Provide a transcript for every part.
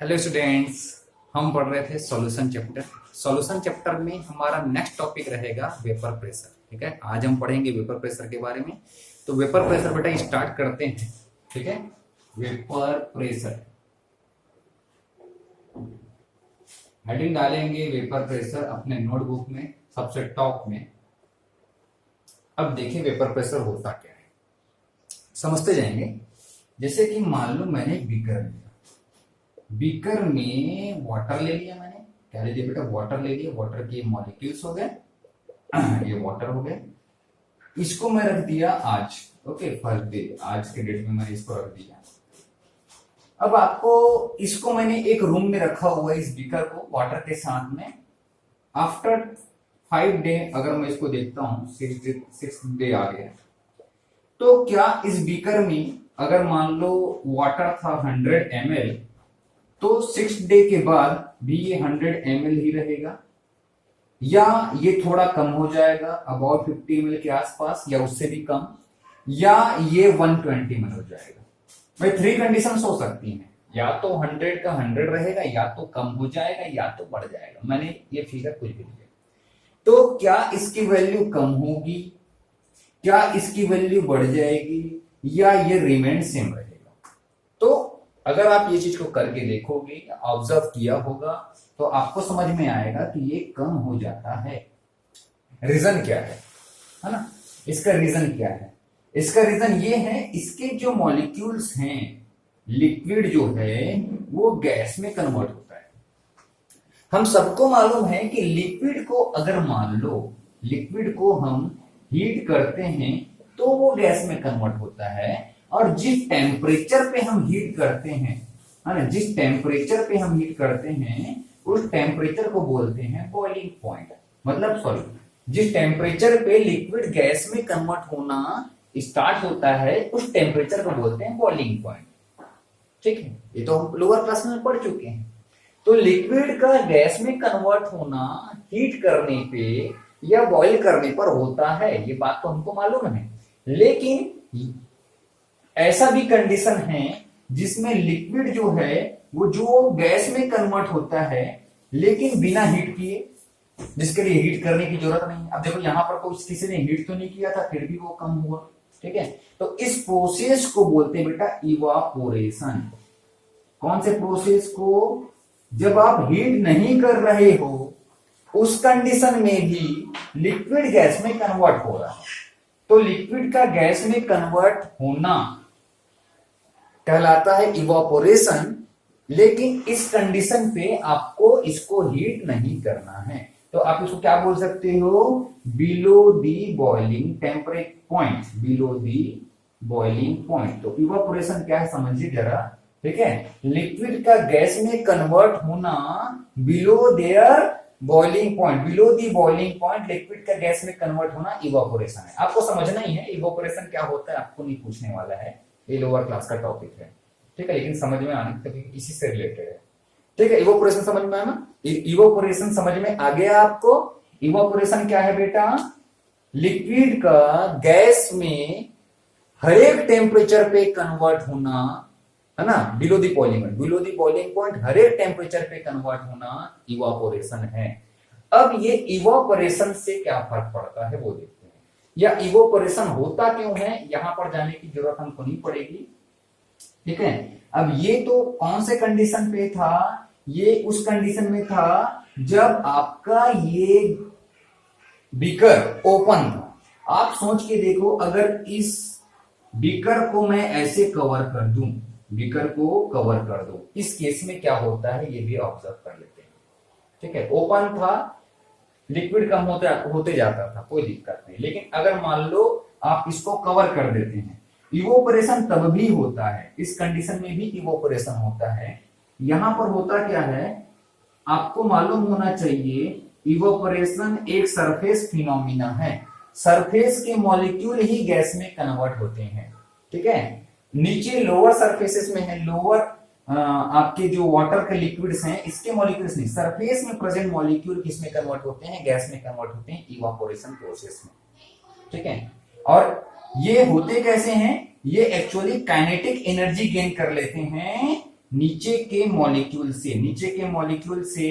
Hello students. हम पढ़ रहे थे सॉल्यूशन चैप्टर। सॉल्यूशन चैप्टर में हमारा नेक्स्ट टॉपिक रहेगा वेपर प्रेशर। ठीक है, आज हम पढ़ेंगे वेपर प्रेशर के बारे में। तो वेपर प्रेशर बेटा स्टार्ट करते हैं। ठीक है, वेपर प्रेशर हेडिंग डालेंगे वेपर प्रेशर अपने नोटबुक में सबसे टॉप में। अब देखिए वेपर प्रेशर होता क्या है, समझते जाएंगे। जैसे कि मान लो मैंने एक बीकर लिया, बीकर में वाटर ले लिया मैंने। क्या ले लिया बेटा? वाटर ले लिया। वाटर के मॉलिक्यूल्स हो गए, ये वाटर हो गए। इसको मैं रख दिया आज, ओके, फर्स्ट डे, आज के डेट में मैंने इसको रख दिया। अब आपको इसको मैंने एक रूम में रखा हुआ है, इस बीकर को वाटर के साथ में। आफ्टर 5 डे अगर मैं इसको देखता हूं, 6 डे आ गया, तो क्या इस बीकर में अगर मान लो वाटर था 100 ml, तो 6 डे के बाद भी ये 100 ml ही रहेगा, या ये थोड़ा कम हो जाएगा अबाउट 50 ml के आसपास, या उससे भी कम, या ये 120 ml हो जाएगा। भाई 3 कंडीशन हो सकती हैं, या तो 100 का 100 रहेगा, या तो कम हो जाएगा, या तो बढ़ जाएगा। मैंने ये फिगर कुछ भी लिया। तो क्या इसकी वैल्यू कम होगी, क्या इसकी वैल्यू बढ़ जाएगी, या ये रिमेन सेम रहेगा? तो अगर आप ये चीज को करके देखोगे, ऑब्जर्व किया होगा, तो आपको समझ में आएगा कि ये कम हो जाता है। रीजन क्या है ना? इसका रीजन क्या है? इसका रीजन ये है, इसके जो मॉलिक्यूल्स हैं, लिक्विड जो है वो गैस में कन्वर्ट होता है। हम सबको मालूम है कि लिक्विड को अगर मान लो लिक्विड को हम हीट करते हैं तो वो गैस में कन्वर्ट होता है। और जिस टेम्परेचर पे हम हीट करते हैं, है ना, जिस टेम्परेचर पे हम हीट करते हैं उस टेम्परेचर को बोलते हैं बॉइलिंग पॉइंट। मतलब सॉरी, जिस टेम्परेचर पे लिक्विड गैस में कन्वर्ट होना स्टार्ट होता है उस टेम्परेचर को बोलते हैं बॉइलिंग पॉइंट। ठीक है, ये तो हम लोअर क्लास में पढ़ चुके हैं। तो लिक्विड का गैस में कन्वर्ट होना हीट करने पे या बॉईल करने पर होता है, ये बात तो हमको मालूम है। लेकिन ऐसा भी कंडीशन है जिसमें लिक्विड जो है वो जो गैस में कन्वर्ट होता है लेकिन बिना हीट किए, जिसके लिए हीट करने की जरूरत नहीं। अब देखो यहां पर कोई किसी ने हीट तो नहीं किया था, फिर भी वो कम हुआ। ठीक है, तो इस प्रोसेस को बोलते हैं बेटा इवापोरेशन। कौन से प्रोसेस को? जब आप हीट नहीं कर रहे हो उस कंडीशन में भी लिक्विड गैस में कन्वर्ट हो रहा है, तो लिक्विड का गैस में कन्वर्ट होना कहलाता है इवापोरेशन। लेकिन इस कंडीशन पे आपको इसको हीट नहीं करना है, तो आप इसको क्या बोल सकते हो? Below the boiling temperature point, below the boiling point. तो इवापोरेशन क्या है समझिए जरा। ठीक है, लिक्विड का गैस में कन्वर्ट होना below there boiling point, below the boiling point, liquid का गैस में कन्वर्ट होना इवापोरेशन है। आपको समझना ही है इवापोरेशन क्या होता है, आपको नहीं पूछने वाला है, ये लोअर क्लास का टॉपिक है। ठीक है, लेकिन समझ में आने तक इसी से रिलेटेड है। ठीक है, इवापोरेशन समझ में आया ना? इवापोरेशन समझ में आ गया आपको? इवापोरेशन क्या है बेटा? लिक्विड का गैस में हर एक टेम्परेचर पे कन्वर्ट होना, है ना, below the boiling point, below the boiling point हर एक टेम्परेचर पे कन्वर्ट होना इवापोरेशन है। अब ये इवापोरेशन से क्या फर्क पड़ता है वो देखते हैं, या इवापोरेशन होता क्यों है, यहां पर जाने की जरूरत हमको नहीं पड़ेगी। ठीक है, अब ये तो कौन से कंडीशन पे था? ये उस कंडीशन में था जब आपका ये बीकर ओपन था। आप सोच के देखो, अगर इस बीकर को मैं ऐसे कवर कर दूं, बीकर को कवर कर दूं, इस केस में क्या होता है ये भी ऑब्जर्व कर लेते हैं। ठीक है, ओपन था, लिक्विड कम होते जाता था, कोई दिक्कत नहीं। लेकिन अगर मान लो आप इसको कवर कर देते हैं, इवोपरेशन तब भी होता है, इस कंडीशन में भी इवोपरेशन होता है। यहां पर होता क्या है आपको मालूम होना चाहिए, इवोपरेशन एक सरफेस फिनोमिना है। सरफेस के मॉलिक्यूल ही गैस में कन्वर्ट होते हैं। ठीक है, नीचे लोअर सरफेसेस में है, लोअर आपके जो वाटर के लिक्विड्स हैं इसके मॉलिक्यूल्स नहीं, सरफेस में प्रेजेंट मॉलिक्यूल किसमें कन्वर्ट होते हैं? गैस में कन्वर्ट होते हैं इवापोरेशन प्रोसेस में। ठीक है, और ये होते कैसे हैं? ये एक्चुअली काइनेटिक एनर्जी गेन कर लेते हैं नीचे के मॉलिक्यूल से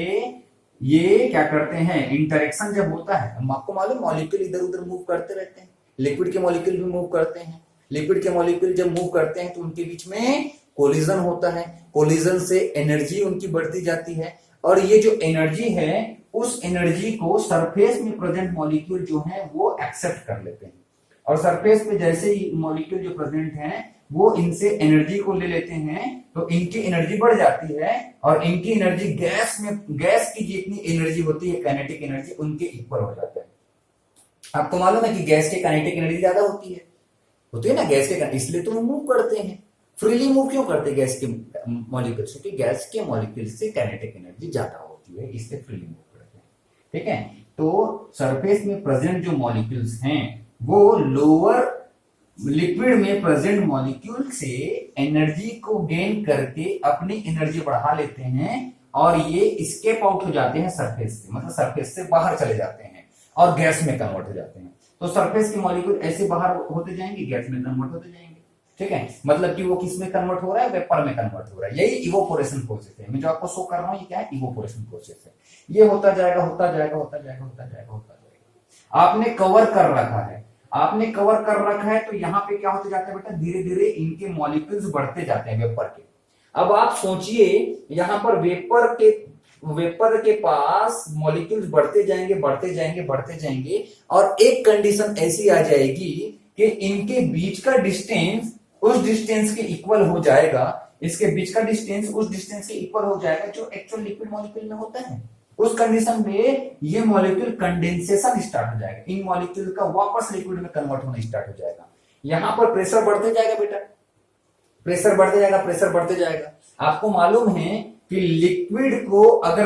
ये क्या करते हैं, इंटरेक्शन जब होता है, हम आपको मालूम मॉलिक्यूल इधर उधर मूव करते रहते हैं, लिक्विड के मॉलिक्यूल भी मूव करते हैं, लिक्विड के मॉलिक्यूल जब मूव करते हैं तो उनके बीच में कोलिजन होता है, कोलिजन से एनर्जी उनकी बढ़ती जाती है, और ये जो एनर्जी है उस एनर्जी को सरफेस में प्रेजेंट मॉलिक्यूल जो है वो एक्सेप्ट कर लेते हैं, और सरफेस पे जैसे ही मॉलिक्यूल जो प्रेजेंट हैं वो इनसे एनर्जी को ले लेते हैं, तो इनकी एनर्जी बढ़ जाती है, और इनकी एनर्जी गैस की जितनी एनर्जी होती है काइनेटिक एनर्जी उनके इक्वल हो जाता है। आपको मालूम है कि गैस की काइनेटिक एनर्जी ज्यादा होती है ना गैस के, इसलिए तो वो मूव करते हैं, फ्रीली मूव क्यों करते हैं गैस के मॉलिक्यूल्स, क्योंकि गैस के मॉलिक्यूल से काइनेटिक एनर्जी ज्यादा होती है, इसलिए फ्रीली मूव करते हैं। ठीक है, तो सरफेस में प्रेजेंट जो मॉलिक्यूल्स हैं वो लोअर लिक्विड में प्रेजेंट मॉलिक्यूल से एनर्जी को गेन करके अपनी एनर्जी बढ़ा लेते हैं, और ये एस्केप आउट हो जाते हैं सरफेस से, मतलब सरफेस से बाहर चले जाते हैं और गैस में कन्वर्ट हो जाते हैं। तो सरफेस के मॉलिक्यूल ऐसे बाहर होते जाएंगे, गैस में कन्वर्ट होते जाएंगे। ठीक है, मतलब कि वो किस में कन्वर्ट हो रहा है, वेपर में कन्वर्ट हो रहा है, यही इवोपोरेशन प्रोसेस है। मैं जो आपको शो कर रहा हूँ ये क्या है, इवोपोरेशन प्रोसेस है। ये होता जाएगा होता जाएगा होता जाएगा होता जाएगा होता जाएगा। आपने कवर कर रखा है, तो यहाँ पे क्या होते जाता है बेटा, धीरे धीरे इनके मॉलिक्यूल्स बढ़ते जाते हैं वेपर के। अब आप सोचिए यहाँ पर वेपर के पास मॉलिक्यूल्स बढ़ते जाएंगे, और एक कंडीशन ऐसी आ जाएगी कि इनके बीच का डिस्टेंस उस डिस्टेंस के इक्वल हो जाएगा, इसके बीच का डिस्टेंस उस डिस्टेंस के इक्वल हो जाएगा जो एक्चुअल लिक्विड मॉलिक्यूल में होता है। उस कंडीशन में ये मॉलिक्यूल कंडेंसेशन स्टार्ट हो जाएगा, इन मॉलिक्यूल का वापस लिक्विड में कन्वर्ट होना स्टार्ट हो जाएगा। यहां पर प्रेशर बढ़ते जाएगा बेटा, प्रेशर बढ़ते जाएगा। आपको मालूम है कि लिक्विड को अगर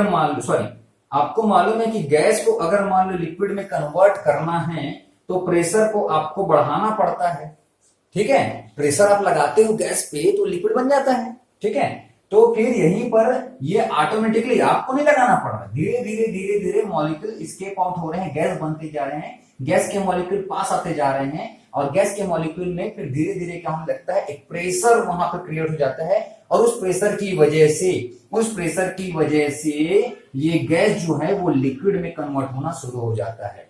आपको मालूम है कि गैस को अगर मान लो लिक्विड में कन्वर्ट करना है तो प्रेशर को आपको बढ़ाना पड़ता है। ठीक है, प्रेशर आप लगाते हो गैस पे तो लिक्विड बन जाता है। ठीक है, तो फिर यहीं पर ये ऑटोमेटिकली आपको नहीं लगाना पड़ रहा, धीरे धीरे मॉलिक्यूल एस्केप आउट हो रहे हैं, गैस बनते जा रहे हैं, गैस के मॉलिक्यूल पास आते जा रहे हैं, और गैस के मॉलिक्यूल में फिर धीरे धीरे क्या होने लगता है, एक प्रेशर वहां पर क्रिएट हो जाता है, और उस प्रेशर की वजह से ये गैस जो है वो लिक्विड में कन्वर्ट होना शुरू हो जाता है।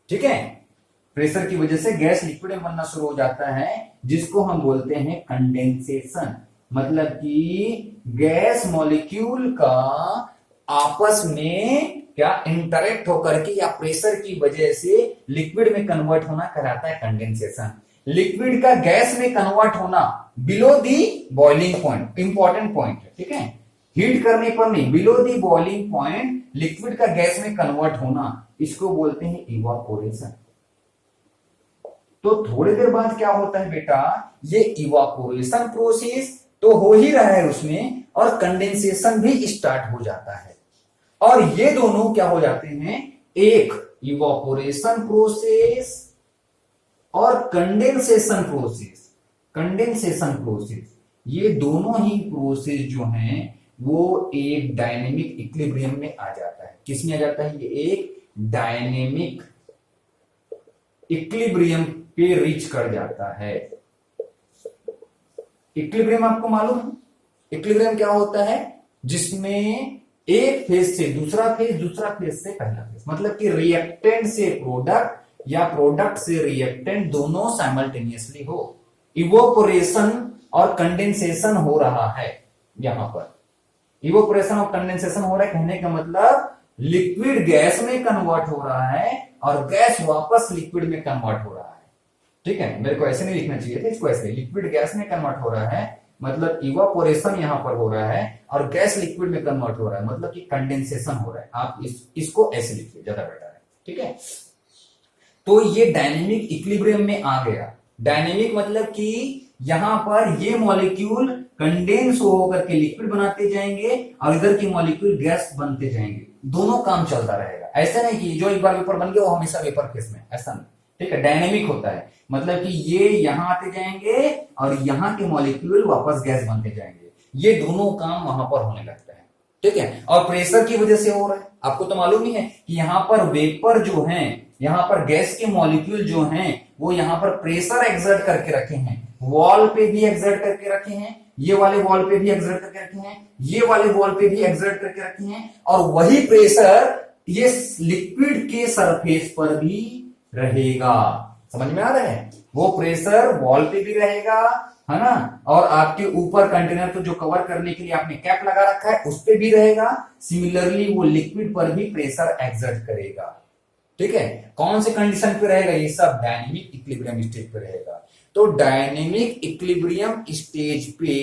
ठीक है, प्रेशर की वजह से गैस लिक्विड में बनना शुरू हो जाता है, जिसको हम बोलते हैं कंडेंसेशन। मतलब कि गैस मॉलिक्यूल का आपस में क्या इंटरेक्ट होकर के या प्रेशर की वजह से लिक्विड में कन्वर्ट होना कहलाता है कंडेंसेशन। लिक्विड का गैस में कन्वर्ट होना below the boiling point, important point है। ठीक है, हीट करने पर नहीं, below the boiling point liquid का गैस में कन्वर्ट होना, इसको बोलते हैं इवापोरेशन। तो थोड़ी देर बाद क्या होता है बेटा, ये इवापोरेशन प्रोसेस तो हो ही रहा है उसमें, और कंडेंसेशन भी स्टार्ट हो जाता है, और ये दोनों क्या हो जाते हैं, एक इवापोरेशन प्रोसेस और कंडेंसेशन प्रोसेस, ये दोनों ही प्रोसेस जो हैं वो एक डायनेमिक इक्विलिब्रियम में आ जाता है। किसमें आ जाता है, ये एक डायनेमिक इक्विलिब्रियम पे रीच कर जाता है। इक्विलिब्रियम आपको मालूम है, इक्विलिब्रियम क्या होता है, जिसमें एक फेज से दूसरा फेज से पहला फेज, मतलब कि रिएक्टेंट से प्रोडक्ट या प्रोडक्ट से रिएक्टेंट दोनों साइमल्टेनियसली हो। इवोपोरेशन और कंडेंसेशन हो रहा है, यहां पर इवोपोरेशन और कंडेंसेशन हो रहा है, कहने का मतलब लिक्विड गैस में कन्वर्ट हो रहा है और गैस वापस लिक्विड में कन्वर्ट हो रहा है। ठीक है, मेरे को ऐसे नहीं लिखना चाहिए था, इसको ऐसे, लिक्विड गैस में कन्वर्ट हो रहा है मतलब इवापोरेशन यहां पर हो रहा है, और गैस लिक्विड में कन्वर्ट हो रहा है मतलब कि कंडेंसेशन हो रहा है। आप इसको ऐसे लिखिए, ज्यादा बेटर है। ठीक है, तो ये डायनेमिक इक्विलिब्रियम में आ गया। डायनेमिक मतलब कि यहां पर ये मॉलिक्यूल कंडेंस होकर के लिक्विड बनाते जाएंगे और इधर की मॉलिक्यूल गैस बनते जाएंगे, दोनों काम चलता रहेगा। ऐसा नहीं कि जो एक बार वेपर बन गया वो हमेशा वेपर फेस में, ऐसा नहीं। ठीक है, डायनेमिक होता है, मतलब कि ये यहां आते जाएंगे और यहां के मॉलिक्यूल वापस गैस बनते जाएंगे, ये दोनों काम वहां पर होने लगता है। ठीक है, और प्रेशर की वजह से हो रहा है। आपको तो मालूम ही है कि यहां पर वेपर जो है, यहां पर गैस के मॉलिक्यूल जो हैं वो यहां पर प्रेशर एक्सर्ट करके रखे हैं, वॉल पे भी एक्सर्ट करके रखे हैं, ये वाले वॉल पे भी एक्सर्ट करके रखे हैं, ये वाले वॉल पे भी एक्सर्ट करके रखे हैं, और वही प्रेशर ये लिक्विड के सरफेस पर भी रहेगा। समझ में आ रहा है? वो प्रेशर वॉल पे भी रहेगा, है ना, और आपके ऊपर कंटेनर को जो कवर करने के लिए आपने कैप लगा रखा है उस पे भी रहेगा। सिमिलरली वो लिक्विड पर भी प्रेशर एक्सर्ट करेगा। ठीक है, कौन से कंडीशन पे रहेगा? ये सब डायनेमिक इक्विलिब्रियम स्टेज पे रहेगा। तो डायनेमिक इक्विलिब्रियम स्टेज पे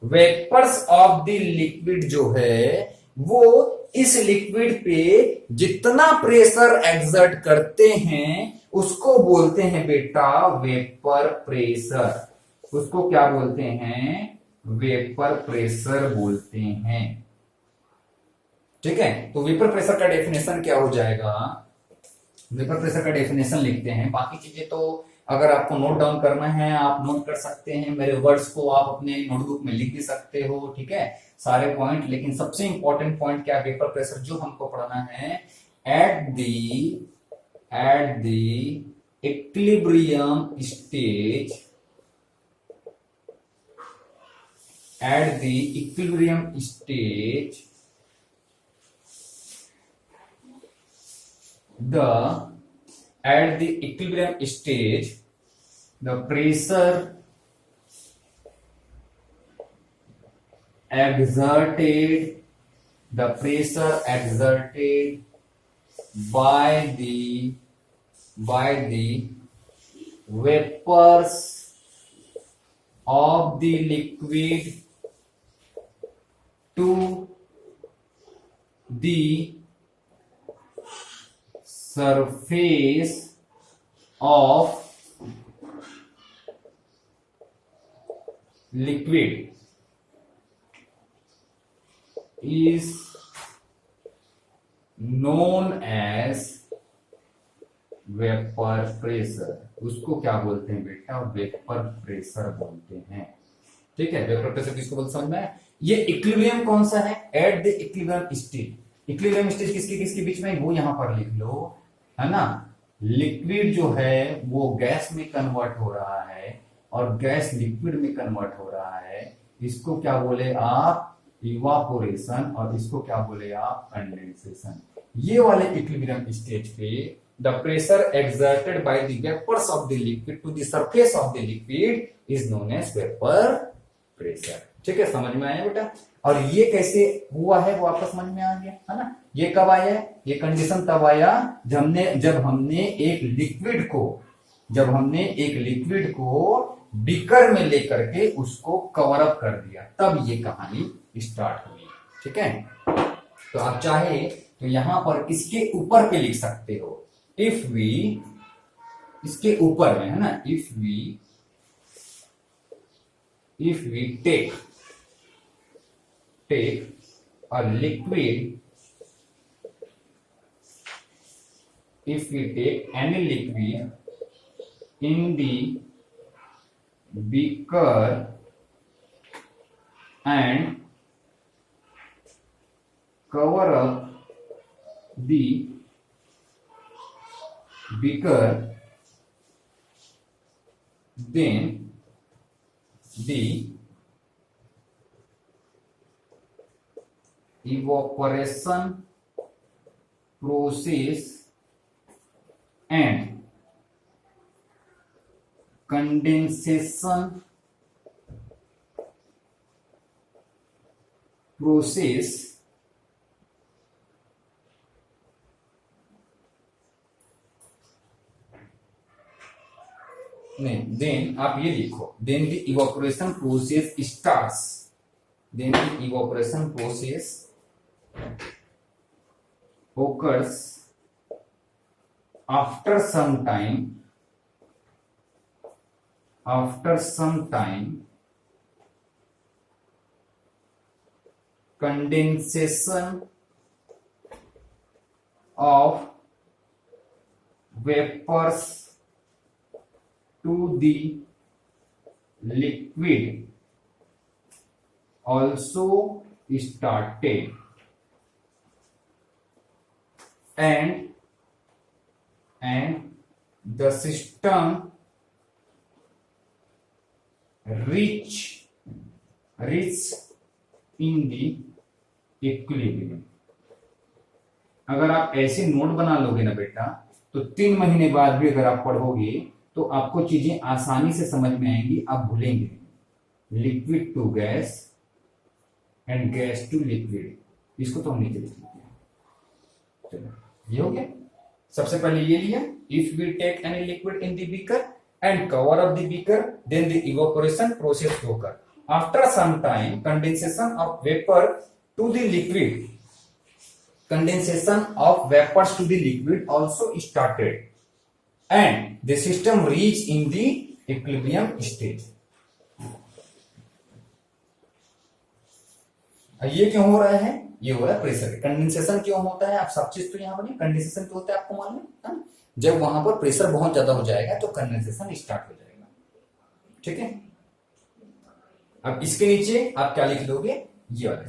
वेपर्स ऑफ द लिक्विड जो है वो इस लिक्विड पे जितना प्रेशर एक्सर्ट करते हैं उसको बोलते हैं बेटा वेपर प्रेशर। उसको क्या बोलते हैं? वेपर प्रेशर बोलते हैं। ठीक है, तो वेपर प्रेशर का डेफिनेशन क्या हो जाएगा? वेपर प्रेशर का डेफिनेशन लिखते हैं, बाकी चीजें तो अगर आपको नोट डाउन करना है आप नोट कर सकते हैं, मेरे वर्ड्स को आप अपने नोटबुक में लिख भी सकते हो। ठीक है, सारे पॉइंट, लेकिन सबसे इंपॉर्टेंट पॉइंट क्या? वेपर प्रेशर जो हमको पढ़ना है, at the equilibrium stage, at the equilibrium stage the pressure exerted by the vapors of the liquid to the surface of liquid is known as vapour pressure. उसको क्या बोलते हैं बेटा? वेपर प्रेशर बोलते हैं। ठीक है, वेपर प्रेशर किसको बोलते समझ में? ये इक्विलिब्रियम कौन सा है? At the equilibrium stage. Equilibrium stage किसके किसके बीच में? वो यहां पर लिख लो, है ना। लिक्विड जो है वो गैस में कन्वर्ट हो रहा है और गैस लिक्विड में कन्वर्ट हो रहा है। इसको क्या बोले आप? इवापोरेशन। और इसको क्या बोले आप? कंडेंसेशन। ये वाले इक्विलिब्रियम स्टेज पे the pressure exerted by the vapors of the liquid to the surface of the liquid is known as vapor pressure। ठीक है, समझ में आया बेटा? और ये कैसे हुआ है वो आपको समझ में आ गया, है ना। ये कब आया? ये कंडीशन तब आया जब हमने एक लिक्विड को बीकर में लेकर के उसको कवर अप कर दिया, तब ये कहानी स्टार्ट हुई। ठीक है, तो आप चाहे तो यहां पर इसके ऊपर पे लिख सकते हो। इफ वी, इसके ऊपर में, है ना, if we take a liquid, if we take any liquid in the beaker and cover up the beaker, then the evaporation process and condensation process नहीं, देन आप ये लिखो, then the evaporation process starts, then the evaporation process occurs after some time condensation of vapors to the liquid also started, and the system reach in the equilibrium। अगर आप ऐसे note बना लोगे ना बेटा, तो 3 महीने बाद भी अगर आप पढ़ोगे तो आपको चीजें आसानी से समझ में आएंगी, आप भूलेंगे नहीं। Liquid to gas and gas to liquid, इसको तो हम नीचे लिख लेते हैं। चलो ये हो गया। सबसे पहले ये लिया, if we take any liquid in the beaker and cover up the beaker, then the evaporation process होकर। After some time condensation of vapour to the liquid, condensation of vapors to the liquid also started and the system reached in the equilibrium stage। ये क्यों हो रहा है? ये हो रहा है प्रेशर। कंडेंसेशन क्यों होता है? आप सब चीज तो यहां पर कंडेंसेशन क्यों होता है आपको मालूम है ना? जब वहां पर प्रेशर बहुत ज्यादा हो जाएगा तो कंडेंसेशन स्टार्ट हो जाएगा। ठीक है, अब इसके नीचे आप क्या लिख लोगे? ये वाला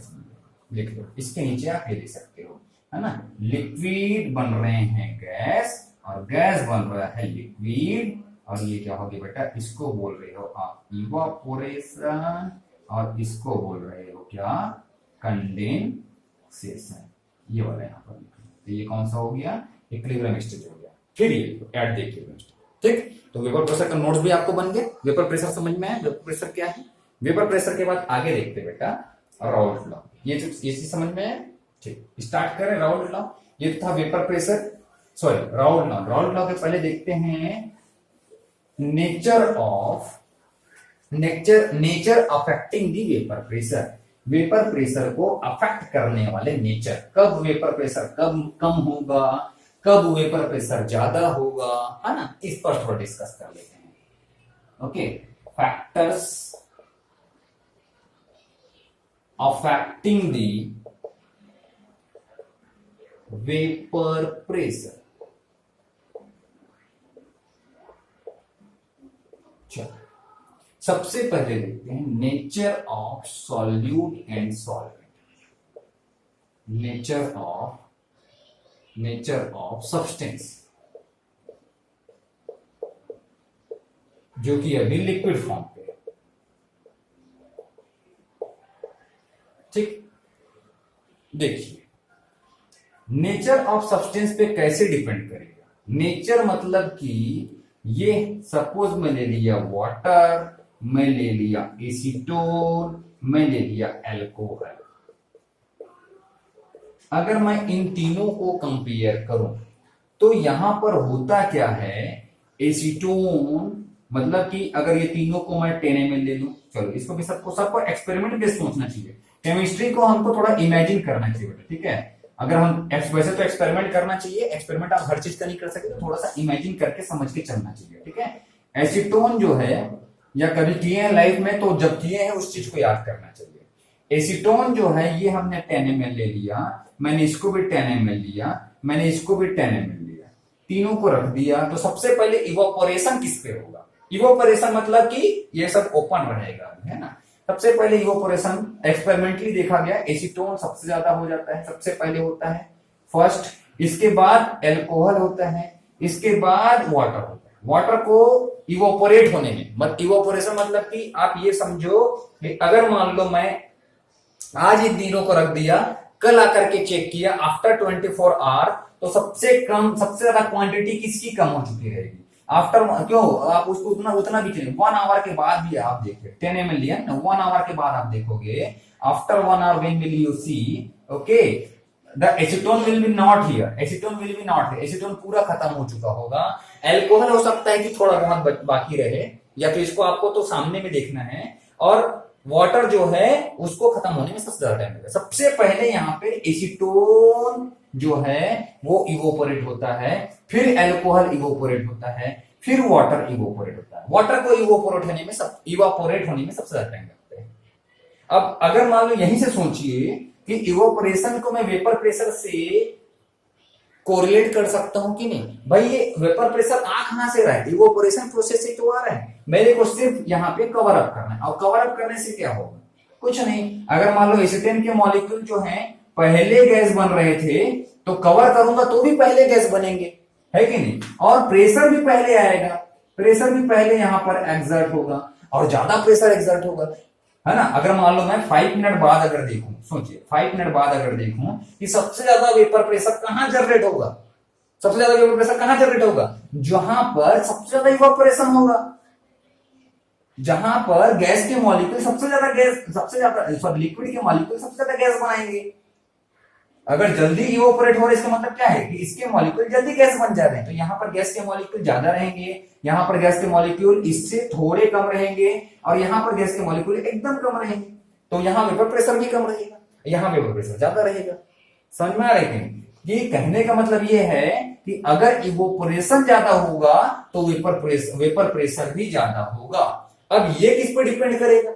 लिख लो। इसके नीचे आप ये लिख सकते हो, है ना, लिक्विड बन रहे हैं गैस और गैस बन रहा है लिक्विड, और ये क्या होगी बेटा? इसको बोल रहे हो आप इवापोरेशन और इसको बोल रहे हो क्या? कंडेंसेशन। ये वाला यहाँ पर तो ये कौन सा हो गया? इक्विलिब्रियम स्टेज हो गया। फिर ये एट द इक्विलिब्रियम स्टेज। ठीक, तो वेपर प्रेशर का नोट्स भी आपको बन गए। वेपर प्रेशर समझ में आया? वेपर प्रेशर क्या है? वेपर प्रेशर के बाद आगे देखते बेटा राउल्ट लॉ। ये चीज समझ में है? ठीक, स्टार्ट करें राउल्ट लॉ। ये था vapour pressure, sorry Raoult law. Raoult law के पहले देखते हैं नेचर अफेक्टिंग दी वेपर प्रेशर। वेपर प्रेशर को अफेक्ट करने वाले नेचर। कब वेपर प्रेशर कब कम होगा, कब वेपर प्रेशर ज्यादा होगा, है ना, इस पर थोड़ा डिस्कस कर लेते हैं। ओके, फैक्टर्स अफेक्टिंग दी वेपर प्रेशर। चलो सबसे पहले देखते हैं nature of solute and solvent. Nature of substance, जो कि अभी लिक्विड फॉर्म पे है। ठीक, देखिए नेचर ऑफ सब्सटेंस पे कैसे डिपेंड करेगा? नेचर मतलब कि ये सपोज मैं ले लिया वाटर, मैं ले लिया एसीटोन, मैं ले लिया अल्कोहल। अगर मैं इन तीनों को कंपेयर करूं तो यहां पर होता क्या है? एसीटोन मतलब कि अगर ये तीनों को मैं 10 ml ले लूं, चलो इसको भी सबको एक्सपेरिमेंट बेस्ड सोचना चाहिए। केमिस्ट्री को हमको थोड़ा इमेजिन करना चाहिए बेटा। ठीक है, अगर हम वैसे तो एक्सपेरिमेंट करना चाहिए, एक्सपेरिमेंट आप हर चीज का नहीं कर सकते, थोड़ा सा इमेजिन करके समझ के चलना चाहिए। ठीक है, एसीटोन जो है, या कभी किए हैं लाइफ में तो जब किए हैं उस चीज को याद करना चाहिए। एसीटोन जो है ये हमने 10 ml ले लिया, मैंने इसको भी 10 ml लिया, मैंने इसको भी 10 ml लिया, तीनों को रख दिया, तो सबसे पहले इवोपोरेशन किस पे होगा? इवोपोरेशन मतलब कि ये सब ओपन रहेगा, है ना। सबसे पहले इवोपोरेशन एक्सपेरिमेंटली देखा गया, एसीटोन सबसे ज्यादा हो जाता है, सबसे पहले होता है फर्स्ट, इसके बाद अल्कोहल होता है, इसके बाद वाटर होता है। वाटर को इवोपोरेट होने में, इवोपोरेशन मतलब कि आप ये समझो कि अगर मान लो मैं आज इन तीनों को रख दिया, कल आकर के चेक किया आफ्टर 24 आवर, तो सबसे ज्यादा क्वांटिटी किसकी कम हो चुकी रहेगी? आफ्टर क्यों आप उसको उतना भी चलेंगे 1 आवर के बाद भी आप देखिए 10 ml लिया ना, 1 आवर के बाद आप देखोगे, after 1 hour when will you see, okay, the acetone will be not here, acetone पूरा खत्म हो चुका होगा। अल्कोहल हो सकता है कि थोड़ा बहुत बाकी रहे, या तो इसको आपको तो सामने में देखना है, और वाटर जो है उसको खत्म होने में सबसे ज्यादा टाइम लगेगा। सबसे पहले यहाँ पे एसीटोन जो है वो इवोपोरेट होता है, फिर अल्कोहल इवोपोरेट होता है, फिर वाटर इवोपोरेट होता है। वाटर को इवोपोरेट होने में सबसे ज्यादा टाइम लगता है। अब अगर मान लो यहीं से सोचिए कि इवोपोरेशन को मैं वेपर प्रेशर से कोरिलेट कर सकता हूं कि नहीं? भाई ये वेपर प्रेशर आ कहां से रहा है? इवोपोरेशन प्रोसेस से तो आ रहा है। मेरे को सिर्फ यहाँ पे कवर अप करना है, और कवर अप करने से क्या होगा? कुछ नहीं। अगर मान लो एसीटेन के मॉलिक्यूल जो हैं पहले गैस बन रहे थे, तो कवर करूंगा तो भी पहले गैस बनेंगे, है कि नहीं? और प्रेशर भी पहले आएगा, प्रेशर भी पहले यहां पर एक्सर्ट होगा। और ज्यादा प्रेशर एक्सर्ट होगा, है ना। अगर मान लो मैं 5 मिनट बाद अगर देखूं, सोचिए 5 मिनट बाद अगर देखूं कि सबसे ज्यादा वेपर प्रेशर कहां जनरेट होगा, सबसे ज्यादा वेपर प्रेशर कहां जनरेट होगा, जहां पर सबसे ज्यादा इवापोरेशन होगा, जहां पर गैस के मॉलिक्यूल सबसे ज्यादा सॉरी लिक्विड के मॉलिक्यूल सबसे ज्यादा गैस बनाएंगे। अगर जल्दी इवोपोरेट हो रहे इसका मतलब क्या है कि इसके मॉलिक्यूल जल्दी गैस बन जा रहे हैं, तो यहाँ पर गैस के मॉलिक्यूल ज्यादा रहेंगे, यहाँ पर गैस के मॉलिक्यूल इससे थोड़े कम रहेंगे, और यहाँ पर गैस के मॉलिक्यूल एकदम कम रहेंगे, तो यहाँ वेपर प्रेशर भी कम रहेगा, यहाँ वेपर प्रेशर ज्यादा रहेगा। समझ में आ रहा है कि ये कहने का मतलब ये है कि अगर इवोपोरेशन ज्यादा होगा तो वेपर प्रेशर भी ज्यादा होगा। अब ये किस पर डिपेंड करेगा,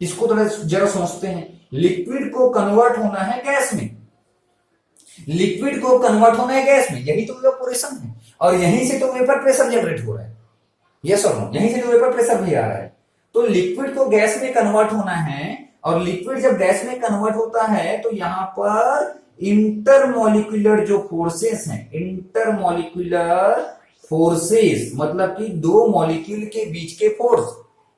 इसको थोड़ा जरा सोचते हैं। लिक्विड को कन्वर्ट होना है गैस में, लिक्विड को कन्वर्ट होना है गैस में, यही तो इवेपोरेशन है, और यहीं से तो वेपर प्रेशर जनरेट हो रहा है, यस और नो, यहीं से तो वेपर प्रेशर भी आ रहा है। तो लिक्विड को गैस में कन्वर्ट होना है, और लिक्विड जब गैस में कन्वर्ट होता है तो यहां पर इंटरमोलिकुलर जो फोर्सेस हैं, इंटरमोलिकुलर फोर्सेस मतलब कि दो मॉलिक्यूल के बीच के फोर्स,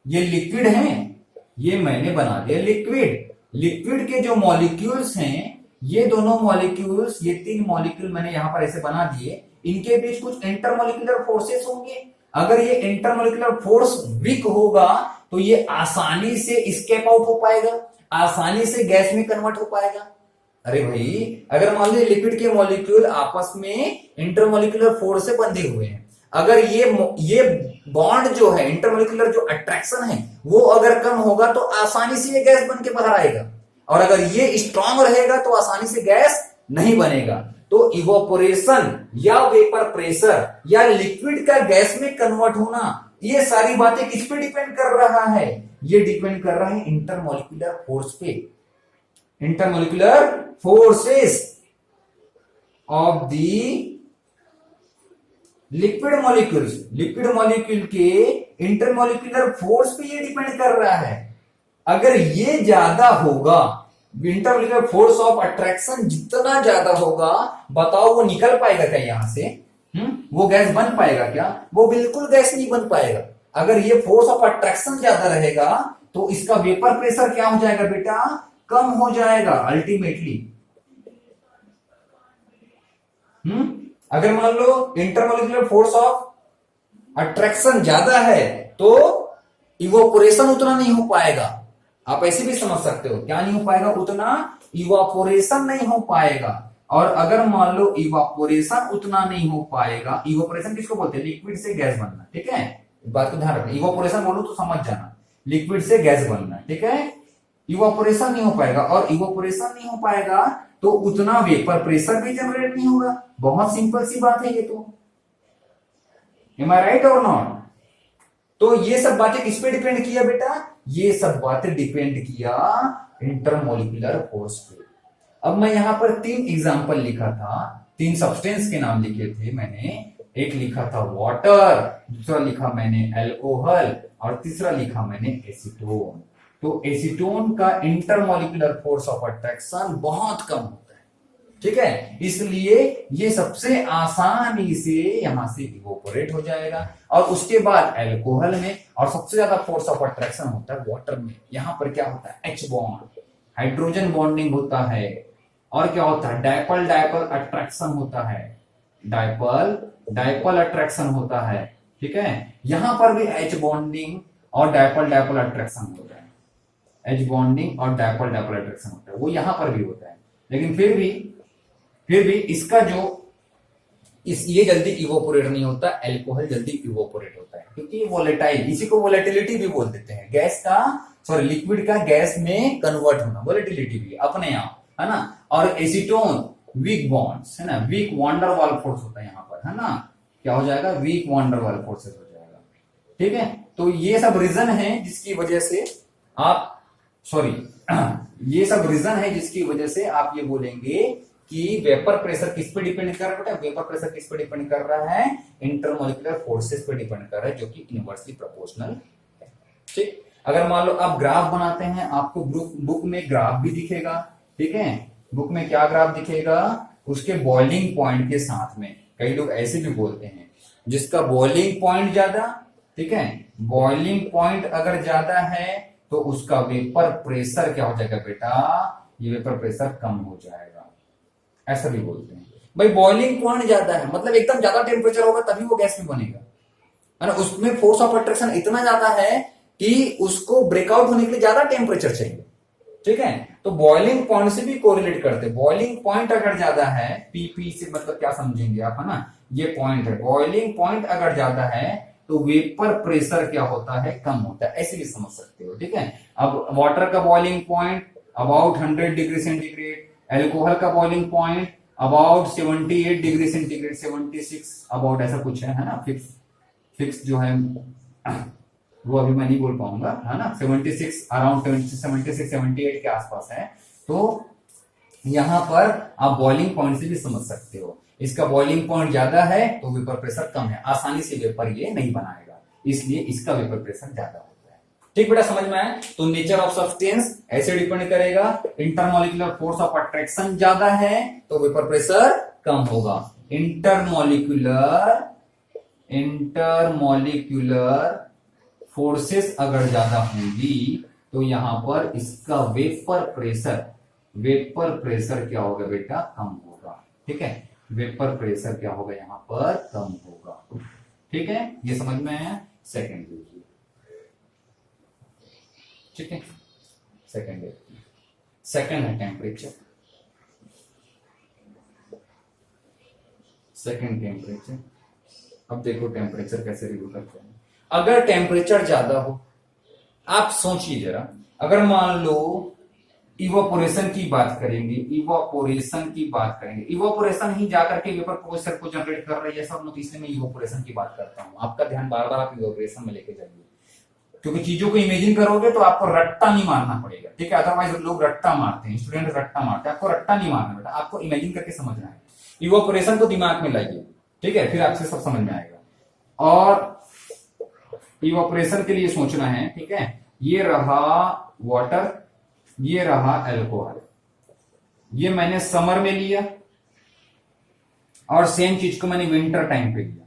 ये लिक्विड है, ये मैंने बना दिया लिक्विड, लिक्विड के जो मॉलिक्यूल्स हैं, ये दोनों मॉलिक्यूल्स, ये 3 मॉलिक्यूल मैंने यहां पर ऐसे बना दिए, इनके बीच कुछ इंटरमोलिकुलर फोर्सेस होंगे। अगर ये इंटरमोलिकुलर फोर्स वीक होगा तो ये आसानी से एस्केप आउट हो पाएगा, आसानी से गैस में कन्वर्ट हो पाएगा। अरे भाई, अगर मान लीजिए लिक्विड के मॉलिक्यूल आपस में इंटरमोलिकुलर फोर्स से बंधे हुए हैं, अगर ये बॉन्ड जो है, इंटरमोलिकुलर जो अट्रैक्शन है, वो अगर कम होगा तो आसानी से ये गैस बन के बाहर आएगा, और अगर ये स्ट्रांग रहेगा तो आसानी से गैस नहीं बनेगा। तो इवोपोरेशन या वेपर प्रेशर या लिक्विड का गैस में कन्वर्ट होना, ये सारी बातें किस पे डिपेंड कर रहा है, ये डिपेंड कर रहा है इंटरमोलिकुलर फोर्स पे, intermolecular forces of the liquid molecules, liquid molecule के इंटरमोलिकुलर फोर्स पे ये डिपेंड कर रहा है। अगर ये ज्यादा होगा, इंटरमोलिकुलर फोर्स ऑफ अट्रैक्शन जितना ज्यादा होगा, बताओ वो निकल पाएगा क्या यहां से, वो गैस बन पाएगा क्या, वो बिल्कुल गैस नहीं बन पाएगा। अगर ये फोर्स ऑफ अट्रैक्शन ज्यादा रहेगा तो इसका वेपर प्रेशर क्या हो जाएगा बेटा, कम हो जाएगा अल्टीमेटली। अगर मान लो इंटरमोलिकुलर फोर्स ऑफ अट्रैक्शन ज्यादा है तो इवोपोरेशन उतना नहीं हो पाएगा। आप ऐसे भी समझ सकते हो, क्या नहीं हो पाएगा, उतना इवापोरेशन नहीं हो पाएगा। और अगर मान लो इवापोरेशन उतना नहीं हो पाएगा, इवापोरेशन किसको बोलते हैं, लिक्विड से गैस बनना, ठीक है, बात को ध्यान रखना, इवापोरेशन बोलूं तो समझ जाना, लिक्विड से गैस बनना, ठीक है। इवापोरेशन नहीं हो पाएगा, और इवापोरेशन नहीं हो पाएगा तो उतना वेपर प्रेशर भी जनरेट नहीं होगा। बहुत सिंपल सी बात है ये तो, एम आई राइट और नॉट। तो ये सब बातें किस पे डिपेंड किया बेटा, ये सब बातें डिपेंड किया इंटरमोलिकुलर फोर्स पे। अब मैं यहां पर 3 एग्जांपल लिखा था, 3 सब्सटेंस के नाम लिखे थे मैंने, एक लिखा था वाटर, दूसरा लिखा मैंने अल्कोहल, और तीसरा लिखा मैंने एसीटोन। तो एसीटोन का इंटरमोलिकुलर फोर्स ऑफ अट्रैक्शन बहुत कम होता है, ठीक है, इसलिए ये सबसे आसानी से यहां से इवोपोरेट हो जाएगा। और उसके बाद अल्कोहल में, और सबसे ज्यादा फोर्स ऑफ अट्रैक्शन होता है वाटर में। यहां पर क्या होता है, H बॉन्ड, हाइड्रोजन बॉन्डिंग होता है, और क्या होता है, डायपल डायपल अट्रैक्शन होता है, डायपल डायपल अट्रैक्शन होता है, ठीक है। यहां पर भी H बॉन्डिंग और डायपल डायपल अट्रैक्शन होता है, H बॉन्डिंग और डायपल डायपल अट्रैक्शन होता है, वो यहां पर भी होता है। लेकिन फिर भी इसका जो ये जल्दी इवोपोरेट नहीं होता, अल्कोहल जल्दी इवोपोरेट होता है, क्योंकि वोलेटाइल, इसी को वोलेटिलिटी भी बोल देते हैं, गैस का, सॉरी लिक्विड का गैस में कन्वर्ट होना, वोलेटिलिटी भी अपने आप, है ना। और एसीटोन वीक बॉन्ड्स, है ना, वीक वॉन्डर वाल फोर्स होता है यहाँ पर, है ना, क्या हो जाएगा, वीक वॉन्डर वाल फोर्सेस हो जाएगा, ठीक है। तो ये सब रीजन है जिसकी वजह से आप, सॉरी ये सब रीजन है जिसकी वजह से आप ये बोलेंगे कि वेपर प्रेशर किस पे डिपेंड कर रहा है, वेपर प्रेशर किस पे डिपेंड कर रहा है, इंटरमोलिकुलर फोर्सेस पे डिपेंड कर रहा है, जो कि इनवर्सली प्रोपोर्शनल है, ठीक। अगर मान लो आप ग्राफ बनाते हैं, आपको बुक में ग्राफ भी दिखेगा, ठीक है, बुक में क्या ग्राफ दिखेगा, उसके बॉइलिंग पॉइंट के साथ में, कई लोग ऐसे भी बोलते हैं, जिसका बॉइलिंग पॉइंट ज्यादा, ठीक है, बॉइलिंग पॉइंट अगर ज्यादा है तो उसका वेपर प्रेशर क्या हो जाएगा बेटा, ये वेपर प्रेशर कम हो जाएगा, ऐसा भी बोलते हैं। भाई बॉइलिंग पॉइंट ज्यादा है मतलब एकदम ज्यादा टेम्परेचर होगा तभी वो गैस में बनेगा, है ना। उसमें फोर्स ऑफ अट्रैक्शन इतना ज्यादा है कि उसको ब्रेकआउट होने के लिए ज्यादा टेम्परेचर चाहिए, ठीक है। तो बॉइलिंग पॉइंट से भी कोरिलेट करते हैं। बॉइलिंग पॉइंट अगर ज्यादा है, पीपी से मतलब क्या समझेंगे आप, है ना, ये पॉइंट है। बॉइलिंग पॉइंट अगर ज्यादा है तो वेपर प्रेशर क्या होता है, कम होता है, ऐसे भी समझ सकते हो, ठीक है। अब वाटर का boiling point about 100 degree centigrade, alcohol का boiling point about 78 degree centigrade, 76 about ऐसा कुछ है ना। फिक्स जो है वो अभी मैं नहीं बोल पाऊंगा, है ना। 76 अराउंड 76 78 के आसपास है। तो यहां पर आप बॉइलिंग पॉइंट से भी समझ सकते हो। इसका बॉइलिंग पॉइंट ज्यादा है तो वेपर प्रेशर कम है, आसानी से वेपर ये नहीं बनाएगा, इसलिए इसका वेपर प्रेशर ज्यादा होता है। ठीक बेटा, समझ में आया। तो नेचर ऑफ सब्सटेंस ऐसे डिपेंड करेगा। इंटरमॉलिक्यूलर फोर्स ऑफ अट्रैक्शन ज्यादा है तो वेपर प्रेशर कम होगा। इंटरमॉलिक्यूलर फोर्सेस अगर ज्यादा होंगी तो यहां पर इसका वेपर प्रेशर क्या होगा बेटा, कम होगा, ठीक है। वेपर प्रेशर क्या होगा यहां पर, कम होगा, ठीक है। ये समझ में आया। सेकंड लीजिए, ठीक है। सेकंड है टेम्परेचर। अब देखो टेम्परेचर कैसे रिव्यू करते हैं। अगर टेम्परेचर ज्यादा हो, आप सोचिए जरा, अगर मान लो इवापोरेशन की बात करेंगे, इवापोरेशन ही जाकर के वेपर प्रेशर को जनरेट कर रही है सब लोग, इसलिए मैं इवापोरेशन की बात करता हूं। आपका ध्यान बार बार आप इवापोरेशन में लेके जाइए, क्योंकि चीजों को इमेजिन करोगे तो आपको रट्टा नहीं मारना पड़ेगा, ठीक है। अदरवाइज लोग रट्टा मारते हैं, स्टूडेंट रट्टा मारते हैं, आपको रट्टा नहीं मारना बेटा, आपको इमेजिन करके समझना है। इवापोरेशन को दिमाग में लाइए, ठीक है, फिर आपसे सब समझ में आएगा। और इवापोरेशन के लिए सोचना है, ठीक है। ये रहा वाटर, ये रहा अल्कोहल, ये मैंने समर में लिया और सेम चीज को मैंने विंटर टाइम पे लिया।